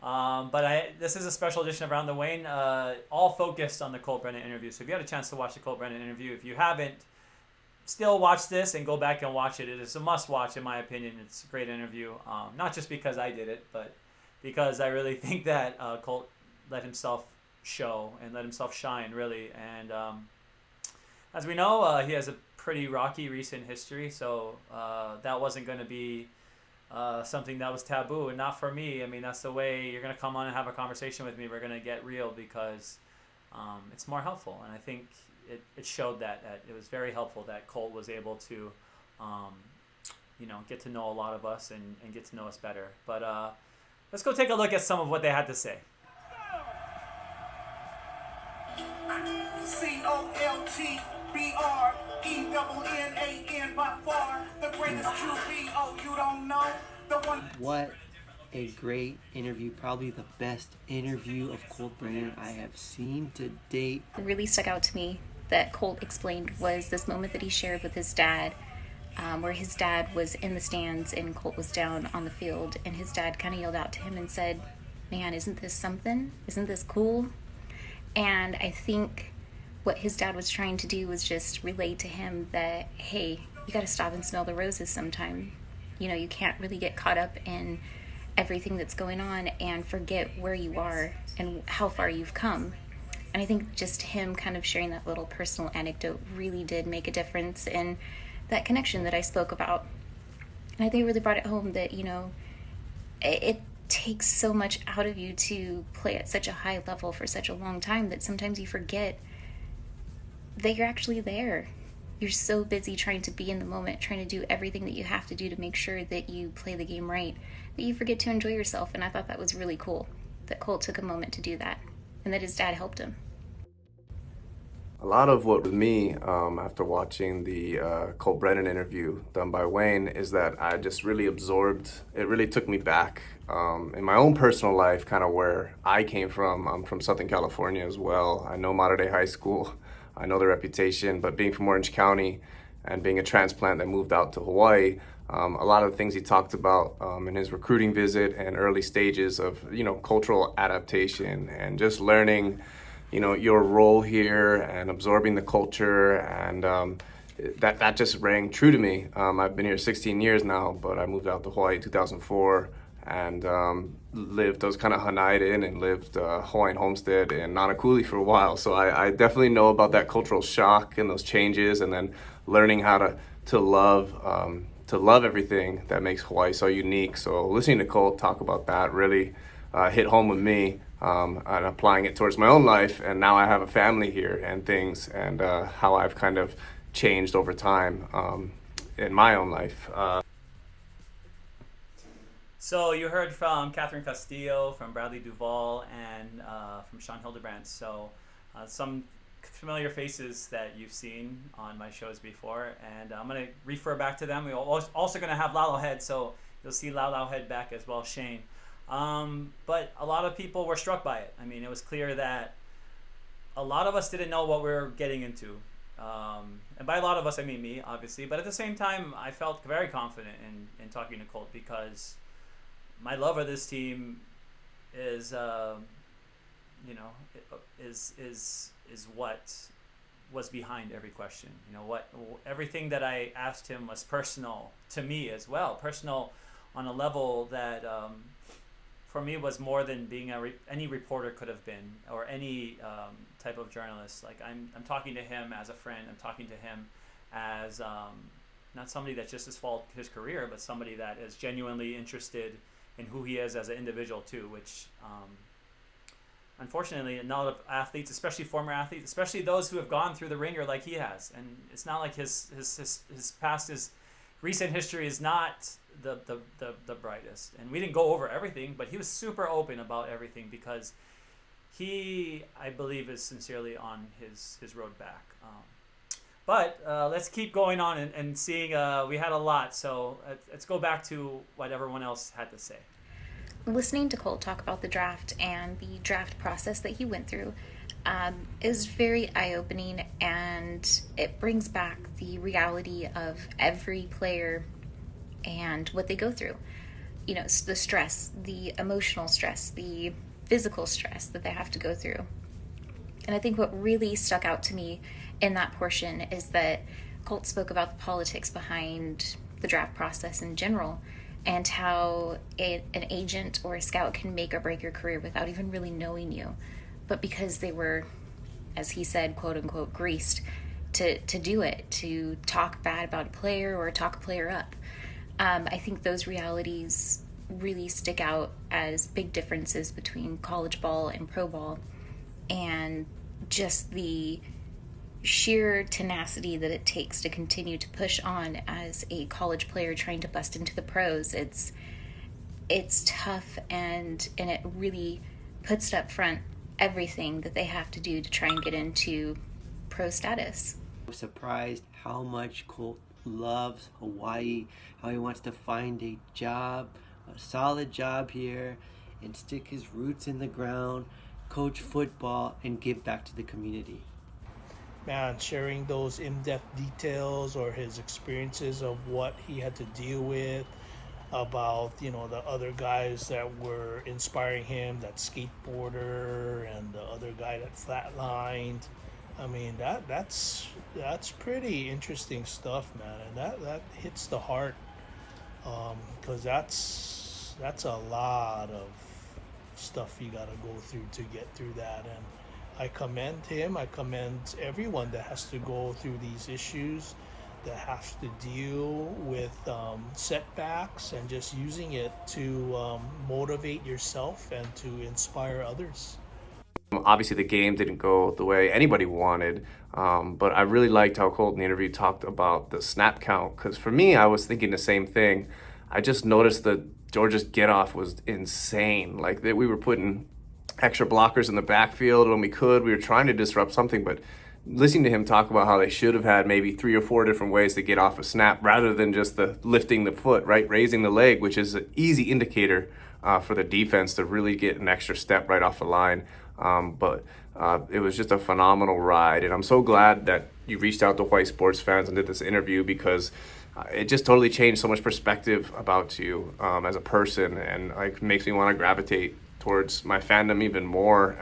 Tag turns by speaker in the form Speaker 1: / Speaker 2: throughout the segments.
Speaker 1: But this is a special edition of Around the Wayne, all focused on the Colt Brennan interview. So if you had a chance to watch the Colt Brennan interview, if you haven't, still watch this and go back and watch it. It is a must-watch, in my opinion. It's a great interview, not just because I did it, but because I really think that Colt let himself show and let himself shine, really. And as we know, he has a pretty rocky recent history, so that wasn't going to be something that was taboo, and not for me. I mean, that's the way you're going to come on and have a conversation with me. We're going to get real because it's more helpful, and I think it showed that it was very helpful that Colt was able to, um, get to know a lot of us and get to know us better. But let's go take a look at some of what they had to say.
Speaker 2: COLTBRENNAN by far the greatest QB. Oh, you don't know the one.
Speaker 3: What a great interview. Probably the best interview of Colt Brennan I have seen to date.
Speaker 4: What really stuck out to me that Colt explained was this moment that he shared with his dad, where his dad was in the stands and Colt was down on the field, and his dad kind of yelled out to him and said, "Man, isn't this something? Isn't this cool?" And I think what his dad was trying to do was just relay to him that, hey, you got to stop and smell the roses sometime. You can't really get caught up in everything that's going on and forget where you are and how far you've come. And I think just him kind of sharing that little personal anecdote really did make a difference in that connection that I spoke about. And I think it really brought it home that, it takes so much out of you to play at such a high level for such a long time that sometimes you forget that you're actually there. You're so busy trying to be in the moment, trying to do everything that you have to do to make sure that you play the game right, that you forget to enjoy yourself. And I thought that was really cool, that Colt took a moment to do that, and that his dad helped him.
Speaker 5: A lot of what with me after watching the Colt Brennan interview done by Wayne is that I just really absorbed, it really took me back in my own personal life, kind of where I came from. I'm from Southern California as well. I know Mater Dei High School. I know the reputation, but being from Orange County and being a transplant that moved out to Hawaii, a lot of the things he talked about in his recruiting visit and early stages of, cultural adaptation and just learning, your role here and absorbing the culture, and that just rang true to me. I've been here 16 years now, but I moved out to Hawaii in 2004 and lived, I was kind of Hanai'd and lived Hawaiian homestead in Nanakuli for a while. So I definitely know about that cultural shock and those changes, and then learning how to love everything that makes Hawaii so unique. So listening to Colt talk about that really hit home with me, and applying it towards my own life. And now I have a family here and things, and how I've kind of changed over time in my own life.
Speaker 1: So you heard from Catherine Castillo, from Bradley Duvall, and from Sean Hildebrand. So some familiar faces that you've seen on my shows before, and I'm going to refer back to them. We're also going to have Lalo Head, so you'll see Lalo Head back as well, Shane. But a lot of people were struck by it. I mean, it was clear that a lot of us didn't know what we were getting into. And by a lot of us, I mean me, obviously. But at the same time, I felt very confident in talking to Colt, because my love of this team is, is what was behind every question. Everything that I asked him was personal to me as well, personal on a level that for me was more than being any reporter could have been, or any type of journalist. Like I'm talking to him as a friend. I'm talking to him as not somebody that just has followed his career, but somebody that is genuinely interested in who he is as an individual too, which unfortunately a lot of athletes, especially former athletes, especially those who have gone through the ringer like he has, and it's not like his past, his recent history is not the brightest. And we didn't go over everything, but he was super open about everything, because he, I believe, is sincerely on his road back. But let's keep going on and seeing, we had a lot, so let's go back to what everyone else had to say.
Speaker 4: Listening to Colt talk about the draft and the draft process that he went through is very eye-opening, and it brings back the reality of every player and what they go through. the stress, the emotional stress, the physical stress that they have to go through. And I think what really stuck out to me in that portion is that Colt spoke about the politics behind the draft process in general, and how an agent or a scout can make or break your career without even really knowing you. But because they were, as he said, quote unquote, greased to do it, to talk bad about a player or talk a player up. I think those realities really stick out as big differences between college ball and pro ball, and just the sheer tenacity that it takes to continue to push on as a college player trying to bust into the pros. It's tough, and it really puts it up front, everything that they have to do to try and get into pro status.
Speaker 3: I was surprised how much Colt loves Hawaii, how he wants to find a job, a solid job here, and stick his roots in the ground, coach football, and give back to the community.
Speaker 6: Man, sharing those in-depth details or his experiences of what he had to deal with, about the other guys that were inspiring him, that skateboarder and the other guy that flatlined. I mean, that's pretty interesting stuff, man, and that hits the heart, because that's a lot of stuff you got to go through to get through that. And I commend him. I commend everyone that has to go through these issues, that has to deal with setbacks, and just using it to motivate yourself and to inspire others.
Speaker 5: Obviously, the game didn't go the way anybody wanted, but I really liked how Colt in the interview talked about the snap count, because for me, I was thinking the same thing. I just noticed that Georgia's get-off was insane. Like, we were putting extra blockers in the backfield when we could. We were trying to disrupt something, but listening to him talk about how they should have had maybe 3 or 4 different ways to get off a snap rather than just the lifting the foot, right? Raising the leg, which is an easy indicator for the defense to really get an extra step right off the line. But it was just a phenomenal ride. And I'm so glad that you reached out to Hawaii sports fans and did this interview, because it just totally changed so much perspective about you as a person, and like makes me want to gravitate towards my fandom even more.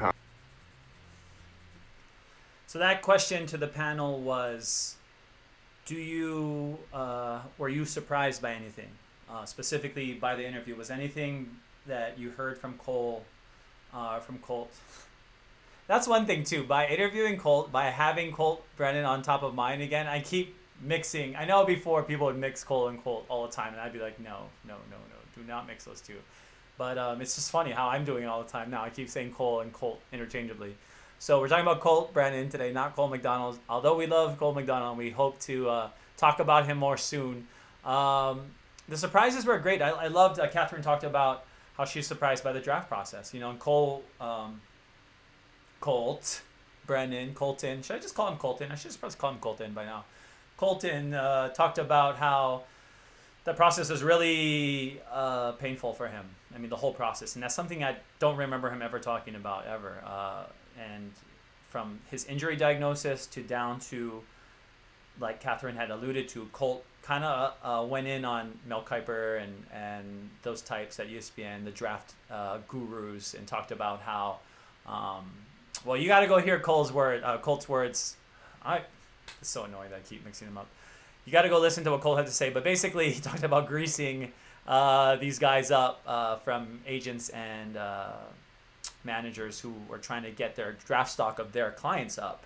Speaker 1: So that question to the panel was, were you surprised by anything? Specifically by the interview, was anything that you heard from Colt? That's one thing too. By interviewing Colt, by having Colt Brennan on top of mine again, I keep mixing. I know before people would mix Colt and Colt all the time, and I'd be like, no, do not mix those two. But it's just funny how I'm doing it all the time now. I keep saying Cole and Colt interchangeably. So we're talking about Colt Brennan today, not Colt McDonald. Although we love Colt McDonald, we hope to talk about him more soon. The surprises were great. I loved Catherine talked about how she's surprised by the draft process. And Colt Brennan, Colton. Should I just call him Colton? I should just call him Colton by now. Colton talked about how the process was really painful for him. I mean, the whole process. And that's something I don't remember him ever talking about, ever. And from his injury diagnosis to down to, like Catherine had alluded to, Colt kind of went in on Mel Kiper and those types at ESPN, the draft gurus, and talked about how, well, you got to go hear Colt's words. It's so annoying that I keep mixing them up. You got to go listen to what Colt had to say. But basically, he talked about greasing these guys up from agents and managers who were trying to get their draft stock of their clients up.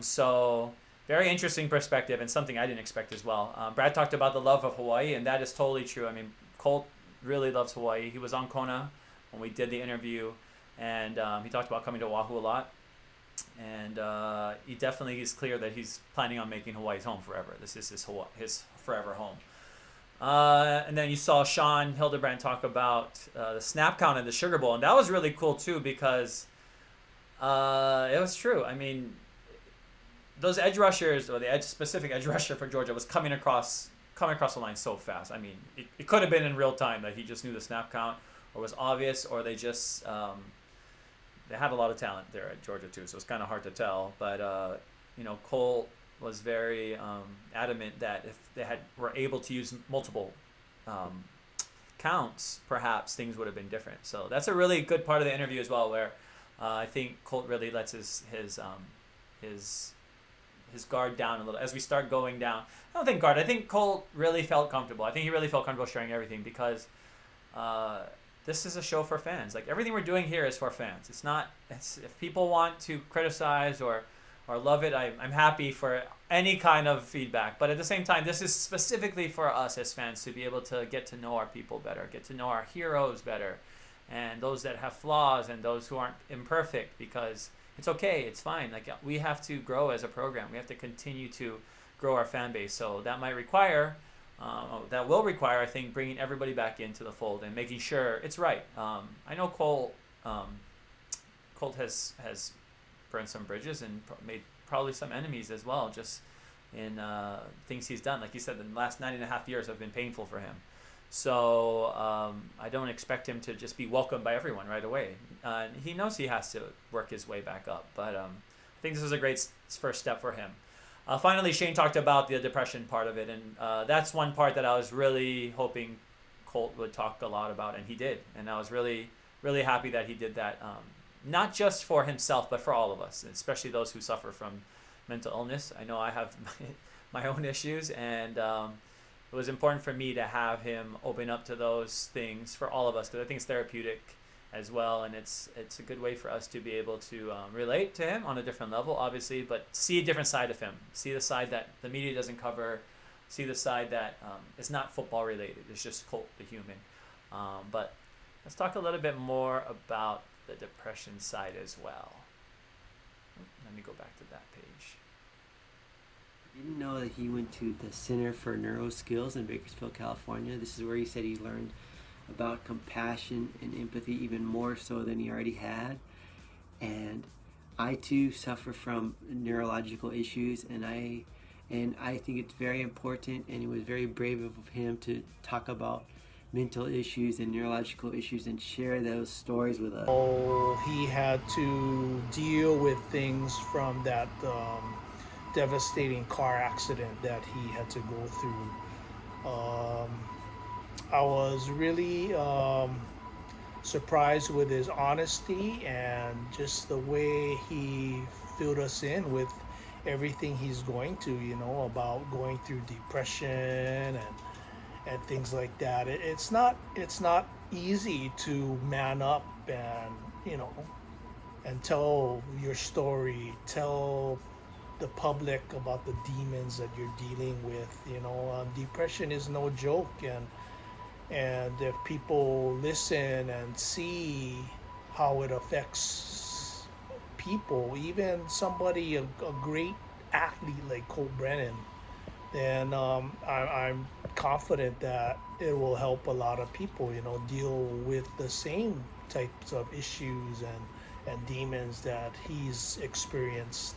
Speaker 1: So very interesting perspective, and something I didn't expect as well. Brad talked about the love of Hawaii, and that is totally true. I mean, Colt really loves Hawaii. He was on Kona when we did the interview, and he talked about coming to Oahu a lot. And he definitely is clear that he's planning on making Hawaii his home forever. This is his forever home. And then you saw Sean Hildebrand talk about the snap count in the Sugar Bowl, and that was really cool too, because it was true. I mean, those edge rushers, or the specific edge rusher for Georgia, was coming across the line so fast. I mean, it could have been in real time that he just knew the snap count, or was obvious, or they just they had a lot of talent there at Georgia too, so it's kind of hard to tell. But Colt was very adamant that if they were able to use multiple counts, perhaps things would have been different. So that's a really good part of the interview as well, where I think Colt really lets his guard down a little as we start going down. I don't think guard. I think Colt really felt comfortable. I think he really felt comfortable sharing everything because this is a show for fans. Like everything we're doing here is for fans. It's not. It's if people want to criticize or love it, I'm happy for any kind of feedback. But at the same time, this is specifically for us as fans to be able to get to know our people better, get to know our heroes better, and those that have flaws and those who aren't imperfect, because it's okay, it's fine. Like we have to grow as a program. We have to continue to grow our fan base. So that might require, that will require, I think, bringing everybody back into the fold and making sure it's right. I know Colt has burned some bridges and made probably some enemies as well, just in things he's done. Like you said, the last 9.5 years have been painful for him. So I don't expect him to just be welcomed by everyone right away. He knows he has to work his way back up. But I think this is a great first step for him. Finally, Shane talked about the depression part of it. And that's one part that I was really hoping Colt would talk a lot about. And he did. And I was really, really happy that he did that. Not just for himself, but for all of us, especially those who suffer from mental illness. I know I have my own issues. And it was important for me to have him open up to those things for all of us, because I think it's therapeutic as well, and it's a good way for us to be able to relate to him on a different level, obviously, but see a different side of him, see the side that the media doesn't cover, see the side that is not football related, it's just Colt the human. But let's talk a little bit more about the depression side as well. Let me go back to that page.
Speaker 3: Didn't know that he went to the Center for Neuro Skills in Bakersfield, California. This is where he said he learned about compassion and empathy even more so than he already had. And I too suffer from neurological issues, and I think it's very important, and it was very brave of him to talk about mental issues and neurological issues and share those stories with us.
Speaker 6: Oh, he had to deal with things from that devastating car accident that he had to go through. I was really surprised with his honesty and just the way he filled us in with everything he's going to, about going through depression and things like that. It's not easy to man up and and tell your story, tell the public about the demons that you're dealing with. Depression is no joke, and if people listen and see how it affects people, even somebody, a great athlete like Colt Brennan, then I'm confident that it will help a lot of people, deal with the same types of issues and demons that he's experienced.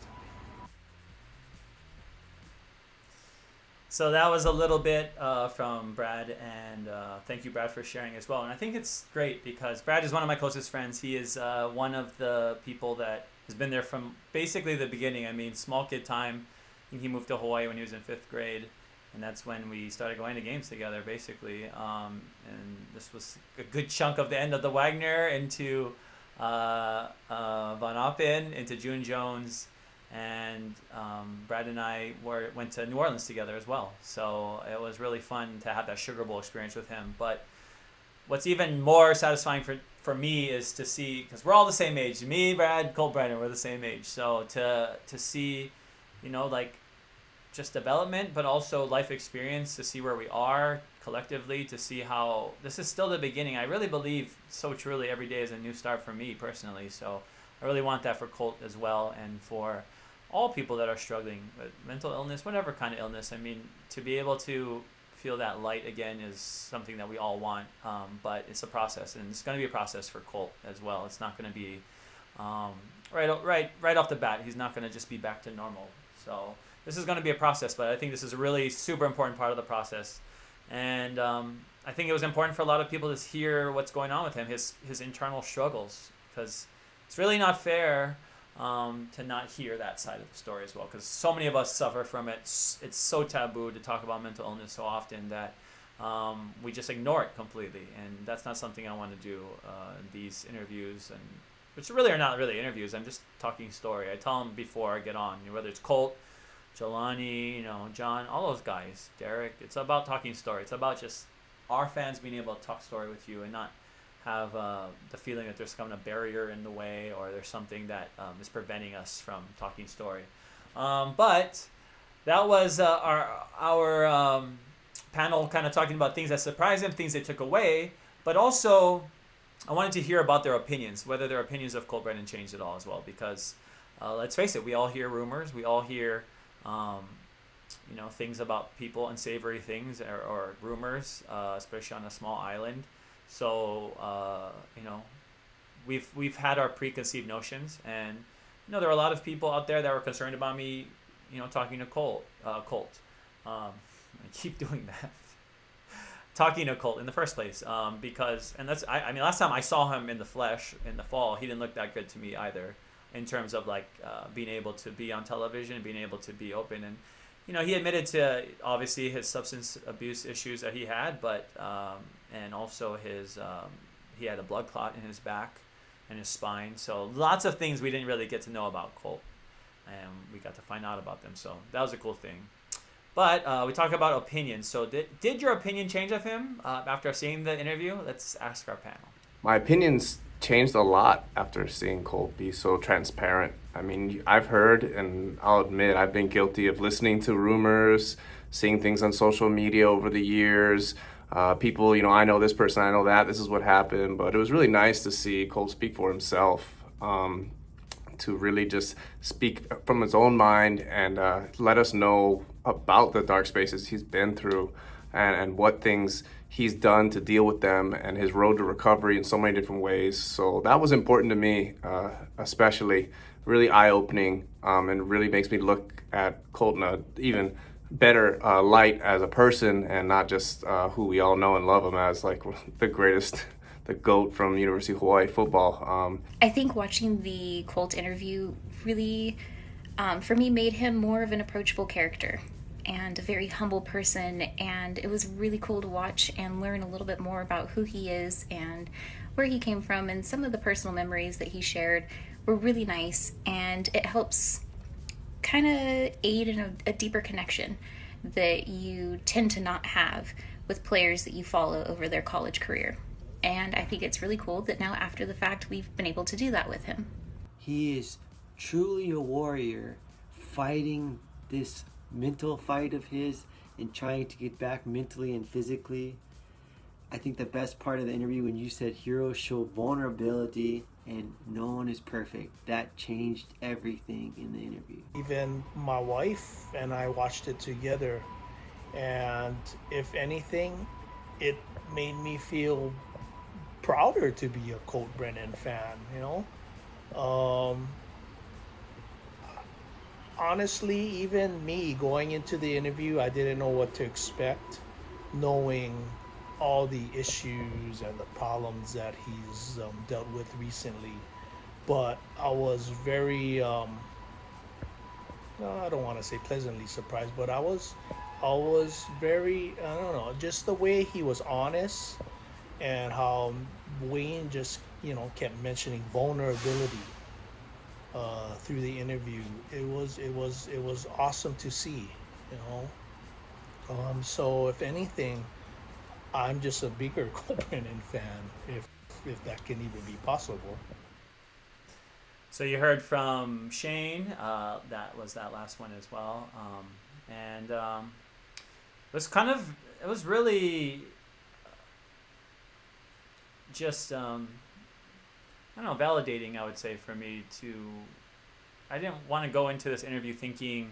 Speaker 1: So that was a little bit from Brad, and thank you, Brad, for sharing as well. And I think it's great because Brad is one of my closest friends. He is one of the people that has been there from basically the beginning. I mean, small kid time. I think he moved to Hawaii when he was in 5th grade, and that's when we started going to games together, basically. And this was a good chunk of the end of the Wagner into Von Oppen, into June Jones. And Brad and I went to New Orleans together as well. So it was really fun to have that Sugar Bowl experience with him. But what's even more satisfying for me is to see, because we're all the same age. Me, Brad, Colt Brennan, we're the same age. So to see, just development, but also life experience, to see where we are collectively, to see how this is still the beginning. I really believe so truly every day is a new start for me personally. So I really want that for Colt as well, and for all people that are struggling with mental illness, whatever kind of illness. I mean, to be able to feel that light again is something that we all want, but it's a process, and it's going to be a process for Colt as well. It's not going to be right off the bat. He's not going to just be back to normal. So this is going to be a process, but I think this is a really super important part of the process. And I think it was important for a lot of people to hear what's going on with him, his internal struggles, because it's really not fair to not hear that side of the story as well, because so many of us suffer from it. It's so taboo to talk about mental illness so often that we just ignore it completely, and that's not something I want to do in these interviews, and which really are not really interviews. I'm just talking story. I tell them before I get on, whether it's Colt, Jelani, John, all those guys, Derek. It's about talking story. It's about just our fans being able to talk story with you and not have the feeling that there's some barrier in the way or there's something that is preventing us from talking story. But that was our panel kind of talking about things that surprised them, things they took away, but also I wanted to hear about their opinions, whether their opinions of Colt Brennan changed at all as well, because let's face it, we all hear rumors, we all hear things about people, unsavory things or rumors, especially on a small island. So we've had our preconceived notions, and there are a lot of people out there that were concerned about me, talking to Colt. I keep doing that. Talking to Colt in the first place, because, and that's, I mean, last time I saw him in the flesh in the fall, he didn't look that good to me either, in terms of being able to be on television, being able to be open, and he admitted to obviously his substance abuse issues that he had, but and also he had a blood clot in his back and his spine, so lots of things we didn't really get to know about Colt, and we got to find out about them, so that was a cool thing. But we talk about opinions. So did your opinion change of him after seeing the interview? Let's ask our panel.
Speaker 5: My opinions changed a lot after seeing Colt be so transparent. I mean, I've heard, and I'll admit, I've been guilty of listening to rumors, seeing things on social media over the years. People, I know this person, I know that, this is what happened. But it was really nice to see Colt speak for himself, to really just speak from his own mind and let us know about the dark spaces he's been through and what things he's done to deal with them and his road to recovery in so many different ways. So that was important to me, especially really eye-opening, and really makes me look at Colt in an even better light as a person and not just who we all know and love him as, like the greatest, the GOAT from University of Hawaii football.
Speaker 4: I think watching the Colt interview really, for me, made him more of an approachable character and a very humble person, and it was really cool to watch and learn a little bit more about who he is and where he came from, and some of the personal memories that he shared were really nice, and it helps kind of aid in a deeper connection that you tend to not have with players that you follow over their college career. And I think it's really cool that now after the fact we've been able to do that with him.
Speaker 3: He is truly a warrior, fighting this mental fight of his and trying to get back mentally and physically. I think the best part of the interview when you said heroes show vulnerability and no one is perfect, that changed everything in the interview.
Speaker 6: Even my wife and I watched it together, and if anything, it made me feel prouder to be a Colt Brennan fan, honestly, even me going into the interview, I didn't know what to expect, knowing all the issues and the problems that he's dealt with recently. But I was very, I don't want to say pleasantly surprised, but I was very, I don't know, just the way he was honest and how Wayne just, kept mentioning vulnerability through the interview. It was awesome to see, So if anything, I'm just a bigger Colt Brennan fan, if that can even be possible.
Speaker 1: So you heard from Shane. That was that last one as well, and it was really just I don't know, validating, I would say, for me to. I didn't want to go into this interview thinking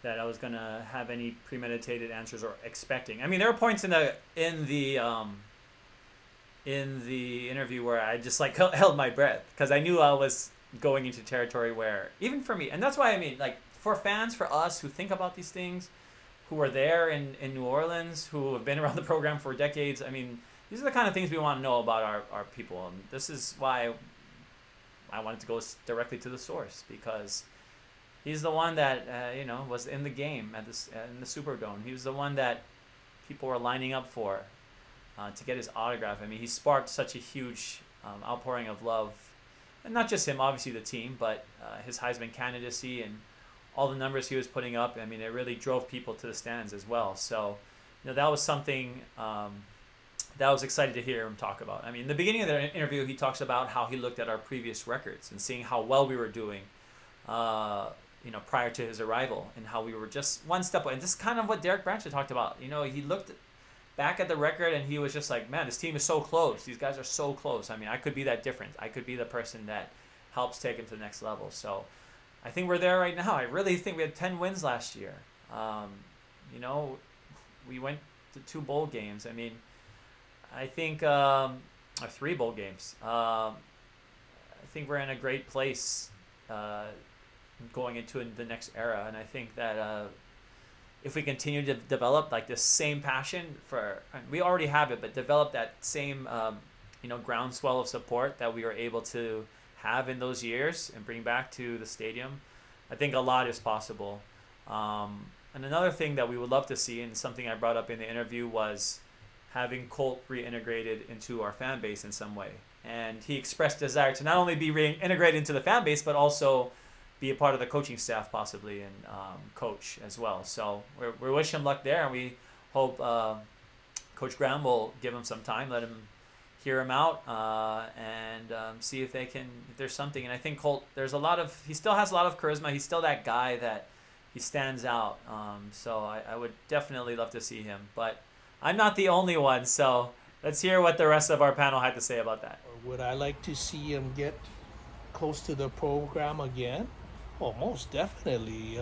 Speaker 1: that I was gonna have any premeditated answers or expecting. I mean, there were points in the interview where I just held my breath because I knew I was going into territory where, even for me, and that's why I mean, for fans, for us who think about these things, who are there in New Orleans, who have been around the program for decades. I mean, these are the kind of things we want to know about our people, and this is why I wanted to go directly to the source, because he's the one that was in the game in the Superdome. He was the one that people were lining up for to get his autograph. I mean, he sparked such a huge outpouring of love, and not just him, obviously the team, but his Heisman candidacy and all the numbers he was putting up. I mean, it really drove people to the stands as well. So, that was something that I was excited to hear him talk about. I mean, in the beginning of the interview, he talks about how he looked at our previous records and seeing how well we were doing, prior to his arrival, and how we were just one step away. And this is kind of what Derek Branch talked about. He looked back at the record and he was just like, man, this team is so close. These guys are so close. I mean, I could be that difference. I could be the person that helps take him to the next level. So I think we're there right now. I really think we had 10 wins last year. We went to 2 bowl games. I mean, I think, or 3 bowl games. I think we're in a great place going into the next era. And I think that if we continue to develop like this same passion we already have it, but develop that same, groundswell of support that we were able to have in those years and bring back to the stadium, I think a lot is possible. And another thing that we would love to see, and something I brought up in the interview, was having Colt reintegrated into our fan base in some way. And he expressed desire to not only be reintegrated into the fan base, but also be a part of the coaching staff possibly, and coach as well. So we wish him luck there, and we hope Coach Graham will give him some time, let him hear him out, and see if there's something. And I think Colt, he still has a lot of charisma. He's still that guy that he stands out. So I would definitely love to see him, but I'm not the only one. So let's hear what the rest of our panel had to say about that.
Speaker 6: Would I like to see him get close to the program again? Well, most definitely.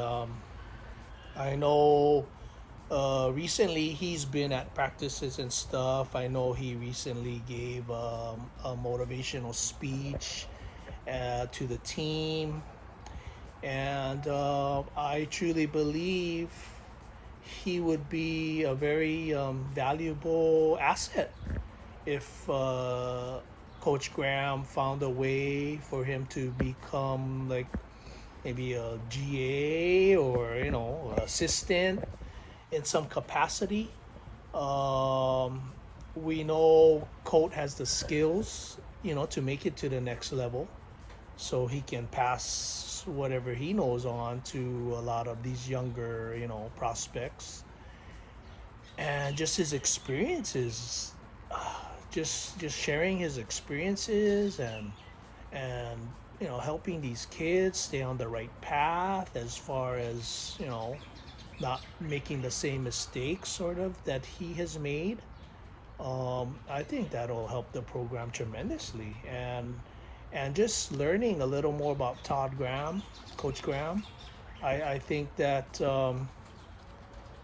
Speaker 6: I know recently he's been at practices and stuff. I know he recently gave a motivational speech to the team. And I truly believe he would be a very valuable asset if Coach Graham found a way for him to become like maybe a GA or assistant in some capacity. We know Colt has the skills, to make it to the next level, so he can pass whatever he knows on to a lot of these younger, prospects. And just his experiences, just sharing his experiences and helping these kids stay on the right path as far as, not making the same mistakes sort of that he has made. I think that'll help the program tremendously. And just learning a little more about Coach Graham, I think that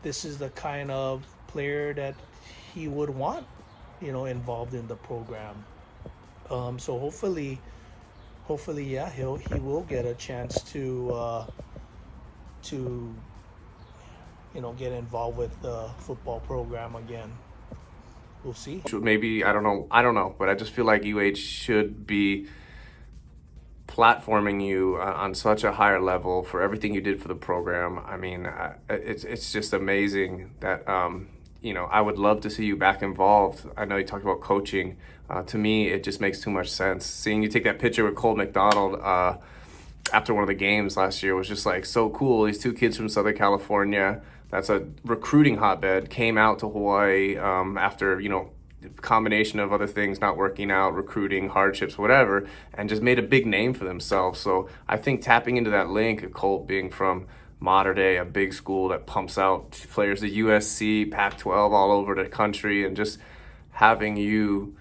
Speaker 6: this is the kind of player that he would want, involved in the program. So hopefully, yeah, he will get a chance to get involved with the football program again. We'll see.
Speaker 5: Maybe, I don't know, but I just feel like UH should be platforming you on such a higher level for everything you did for the program. I mean, it's just amazing that, I would love to see you back involved. I know you talked about coaching. To me, it just makes too much sense. Seeing you take that picture with Colt McDonald after one of the games last year was just like so cool. These 2 kids from Southern California, that's a recruiting hotbed, came out to Hawaii after, combination of other things not working out, recruiting, hardships, whatever, and just made a big name for themselves. So I think tapping into that link, a Colt being from Mater Dei, a big school that pumps out players to USC, Pac-12 all over the country, and just having you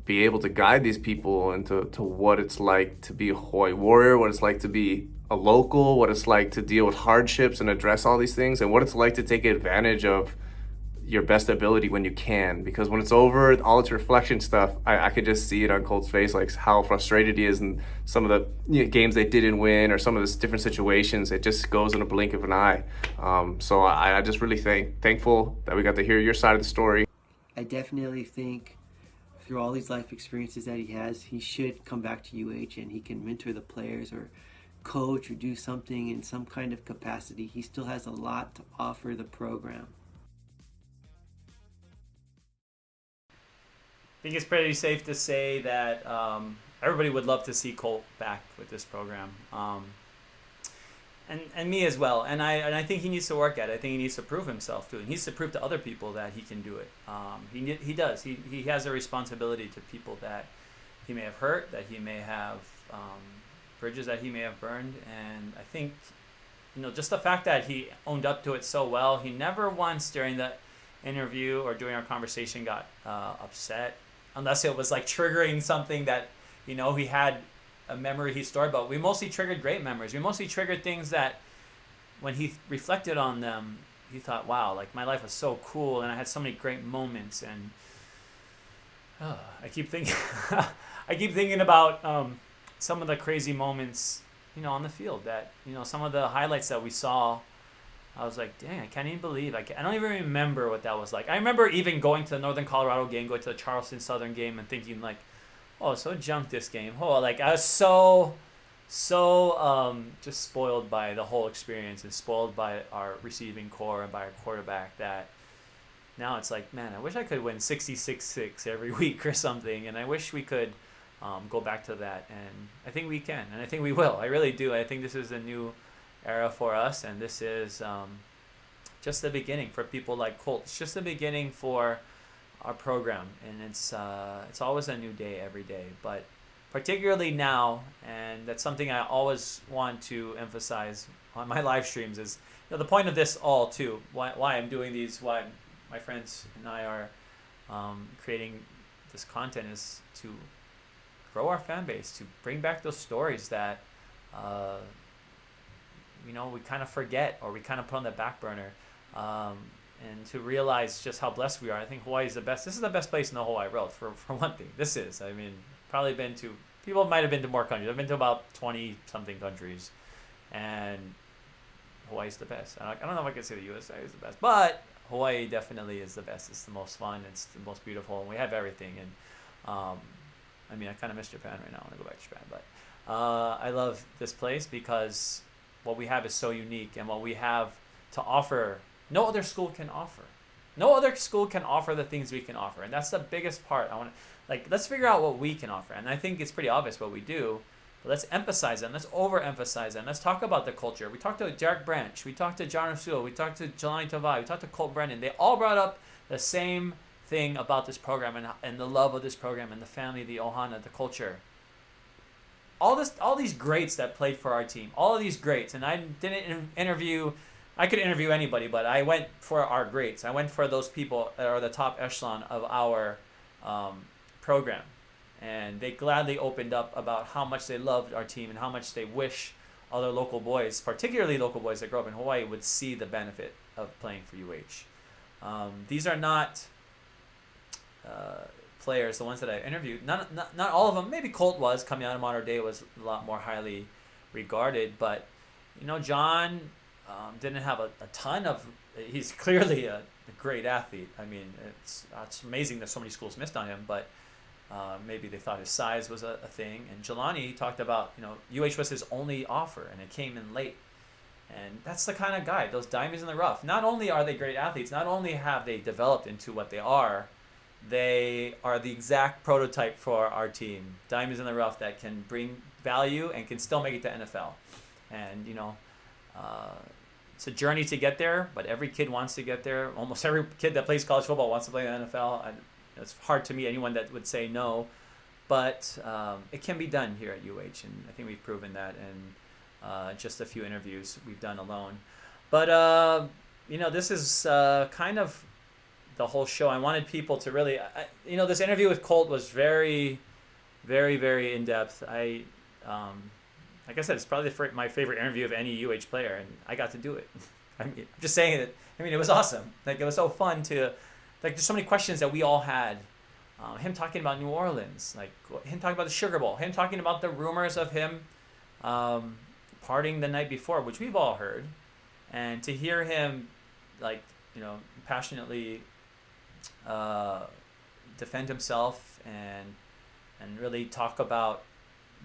Speaker 5: be able to guide these people into what it's like to be a Hawaii Warrior, what it's like to be a local, what it's like to deal with hardships and address all these things, and what it's like to take advantage of your best ability when you can. Because when it's over, all its reflection stuff, I could just see it on Colt's face, like how frustrated he is in some of the games they didn't win or some of the different situations. It just goes in a blink of an eye. So I just really thankful that we got to hear your side of the story.
Speaker 3: I definitely think through all these life experiences that he has, he should come back to UH and he can mentor the players or coach or do something in some kind of capacity. He still has a lot to offer the program.
Speaker 1: think it's pretty safe to say that everybody would love to see Colt back with this program, and me as well. And I think he needs to work at it. I think he needs to prove himself too. He needs to prove to other people that he can do it. He does. He has a responsibility to people that he may have hurt, that he may have bridges that he may have burned, and I think just the fact that he owned up to it so well. He never once during the interview or during our conversation got upset, unless it was like triggering something that he had a memory he stored. But we mostly triggered great memories. We mostly triggered things that when he reflected on them, he thought, wow, like my life was so cool and I had so many great moments. And I keep thinking about some of the crazy moments on the field, that some of the highlights that we saw. I was like, dang, I can't even believe I don't even remember what that was like. I remember even going to the Northern Colorado game, going to the Charleston Southern game, and thinking like, oh, so jumped this game. Oh, like I was so just spoiled by the whole experience and spoiled by our receiving core and by our quarterback, that now it's like, man, I wish I could win 66-6 every week or something, and I wish we could go back to that, and I think we can, and I think we will. I really do. I think this is a new era for us, and this is just the beginning for people like Colt. It's just the beginning for our program, and it's always a new day every day, but particularly now, and that's something I always want to emphasize on my live streams, is the point of this all too, why I'm doing these, why my friends and I are creating this content, is to grow our fan base, to bring back those stories that we kind of forget, or we kind of put on the back burner, and to realize just how blessed we are. I think Hawaii is the best. This is the best place in the whole wide world, for one thing. This is. I mean, probably been to, people might have been to more countries. I've been to about 20 something countries, and Hawaii's the best. I don't know if I can say the USA is the best, but Hawaii definitely is the best. It's the most fun. It's the most beautiful, and we have everything. And I mean, I kind of miss Japan right now. I want to go back to Japan, but I love this place because what we have is so unique, and what we have to offer, no other school can offer. No other school can offer the things we can offer, and that's the biggest part. Let's figure out what we can offer, and I think it's pretty obvious what we do, but let's emphasize them. Let's overemphasize them. Let's talk about the culture. We talked to Derek Branch. We talked to John Rasul. We talked to Jelani Tavai. We talked to Colt Brennan. They all brought up the same thing about this program, and the love of this program, and the family, the ohana, the culture. All these greats that played for our team, all of these greats, and I didn't interview. I could interview anybody, but I went for our greats. I went for those people that are the top echelon of our program, and they gladly opened up about how much they loved our team and how much they wish other local boys, particularly local boys that grow up in Hawaii, would see the benefit of playing for UH. These are not players, the ones that I interviewed, not all of them. Maybe Colt was coming out of modern day, was a lot more highly regarded, but John didn't have a ton of. He's clearly a great athlete. I mean, it's amazing that so many schools missed on him, but maybe they thought his size was a thing. And Jelani talked about UH was his only offer, and it came in late. And that's the kind of guy, those diamonds in the rough. Not only are they great athletes, not only have they developed into what they are the exact prototype for our team. Diamonds in the rough that can bring value and can still make it to NFL. And, it's a journey to get there, but every kid wants to get there. Almost every kid that plays college football wants to play in the NFL. It's hard to meet anyone that would say no, but it can be done here at UH, and I think we've proven that in just a few interviews we've done alone. But, this is kind of the whole show. I wanted people to really, this interview with Colt was very, very, very in-depth. Like I said, it's probably my favorite interview of any UH player, and I got to do it. I'm just saying that. It was awesome. Like, it was so fun to, there's so many questions that we all had. Him talking about New Orleans, like him talking about the Sugar Bowl, him talking about the rumors of him partying the night before, which we've all heard, and to hear him, passionately defend himself and really talk about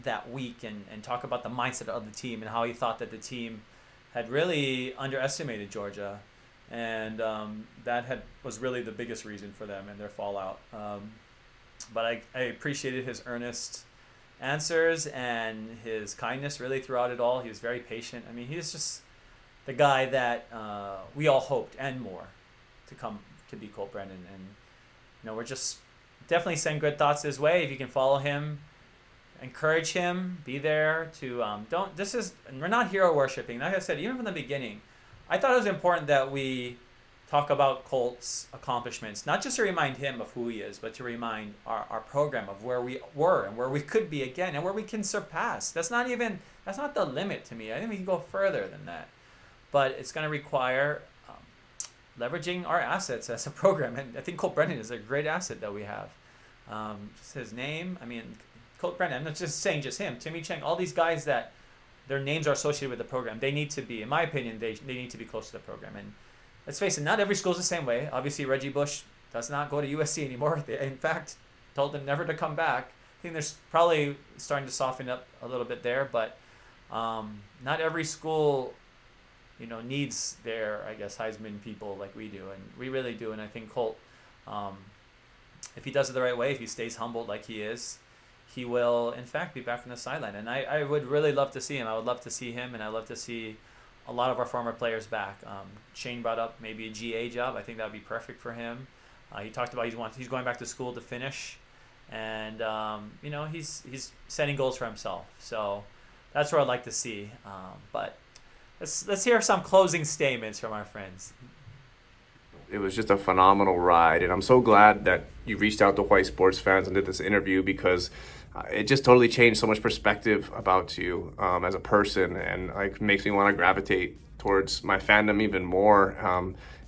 Speaker 1: that week and talk about the mindset of the team and how he thought that the team had really underestimated Georgia, and that was really the biggest reason for them and their fallout. but I appreciated his earnest answers and his kindness really throughout it all. He was very patient. I mean, he's just the guy that we all hoped and more to come to be Colt Brennan. And we're just definitely send good thoughts his way. If you can follow him, encourage him, be there to we're not hero worshiping. Like I said, even from the beginning, I thought it was important that we talk about Colt's accomplishments, not just to remind him of who he is, but to remind our program of where we were and where we could be again and where we can surpass. That's not the limit to me. I think we can go further than that. But it's going to require leveraging our assets as a program. And I think Colt Brennan is a great asset that we have. Just his name, Colt Brennan, I'm not just saying just him, Timmy Chang, all these guys that their names are associated with the program, they need to be, in my opinion, they need to be close to the program. And let's face it, not every school's the same way. Obviously, Reggie Bush does not go to USC anymore. They, in fact, told him never to come back. I think there's probably starting to soften up a little bit there, but not every school, needs their, Heisman people like we do, and we really do. And I think Colt, if he does it the right way, if he stays humbled like he is, he will, in fact, be back from the sideline. And I would really love to see him. I would love to see him, and I'd love to see a lot of our former players back. Shane brought up maybe a GA job. I think that would be perfect for him. He talked about he's going back to school to finish, and he's setting goals for himself. So that's what I'd like to see. But let's hear some closing statements from our friends.
Speaker 5: It was just a phenomenal ride, and I'm so glad that you reached out to Hawaii sports fans and did this interview, because it just totally changed so much perspective about you as a person, and makes me want to gravitate towards my fandom even more.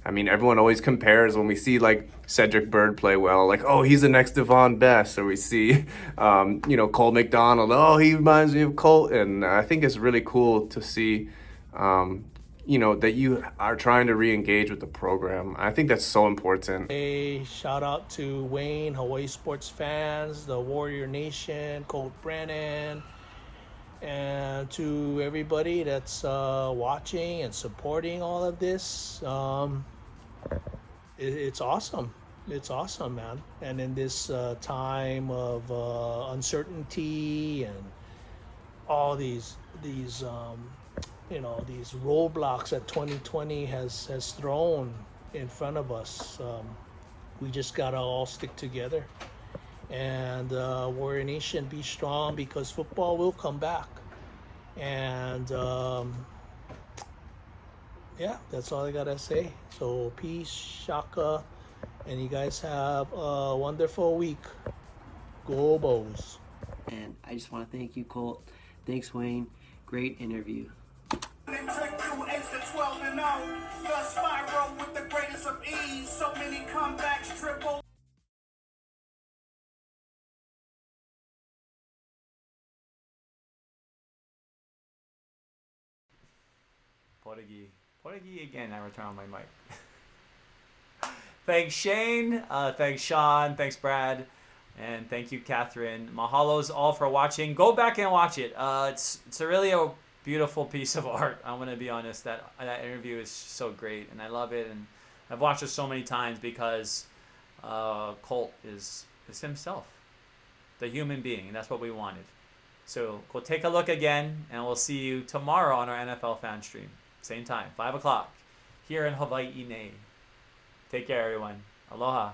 Speaker 5: Everyone always compares when we see Cedric Bird play well, oh, he's the next Devon Best, or we see Colt McDonald, oh, he reminds me of Colt. And I think it's really cool to see that you are trying to re-engage with the program. I think that's so important.
Speaker 6: A shout out to Wayne, Hawaii sports fans, the Warrior Nation, Colt Brennan, and to everybody that's watching and supporting all of this. It's awesome. It's awesome, man. And in this time of uncertainty and all these roadblocks that 2020 has thrown in front of us, we just gotta all stick together. And Warrior Nation, be strong, because football will come back. And that's all I gotta say. So peace, shaka, and you guys have a wonderful week. Go Bows.
Speaker 3: And I just want to thank you, Colt. Thanks, Wayne. Great interview.
Speaker 2: And trick you ace to 12 and 0. The spiral with the greatest of ease. So many comebacks, triple.
Speaker 1: Portuguese again. I return on my mic. Thanks, Shane. Thanks, Sean. Thanks, Brad. And thank you, Catherine. Mahalos all for watching. Go back and watch it. It's really a beautiful piece of art. I'm going to be honest. That interview is so great, and I love it. And I've watched it so many times because Colt is himself, the human being, and that's what we wanted. So go take a look again, and we'll see you tomorrow on our NFL fan stream. Same time, 5 o'clock, here in Hawaii. Take care, everyone. Aloha.